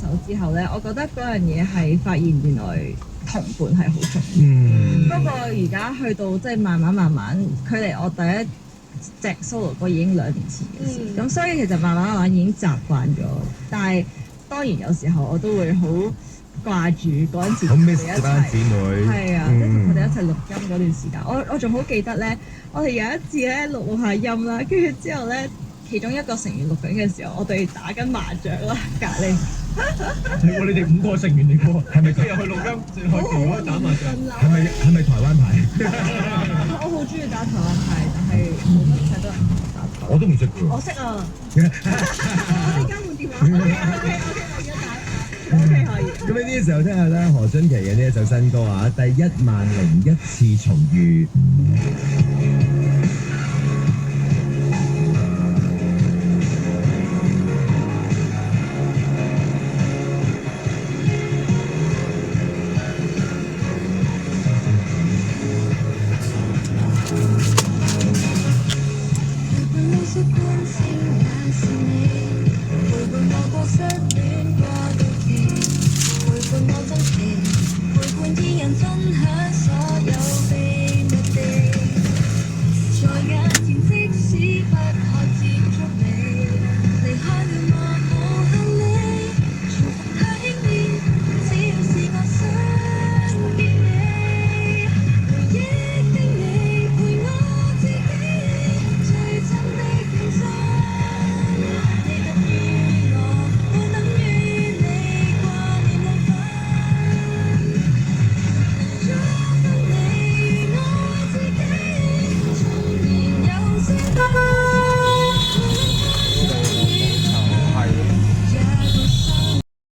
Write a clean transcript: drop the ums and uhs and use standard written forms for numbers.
手之後咧，我覺得嗰樣嘢係發現原來同伴係好重要。不過而家去到即係慢慢，距離我第一隻 solo 歌已經2年前嘅事，咁所以其實慢慢已經習慣咗。但係當然有時候我都會好掛住嗰陣時同佢哋一齊，係啊，即係同佢哋一齊錄音嗰段時間。我仲好記得咧，我哋有一次咧錄下音啦，跟住之後咧，其中一個成員錄緊嘅時候，我哋打緊麻雀啦，隔離。係喎，你哋5個成員嚟喎，係咪佢入去錄音，去其他打麻雀？係咪台灣牌？我好中意打台灣牌，但係冇乜太多人同我打。我都唔識㗎。我識啊！我哋交換電話。OK，我而家打。OK，可以。咁呢啲時候聽下咧何津琪嘅呢一首新歌啊，《第10001次重遇》。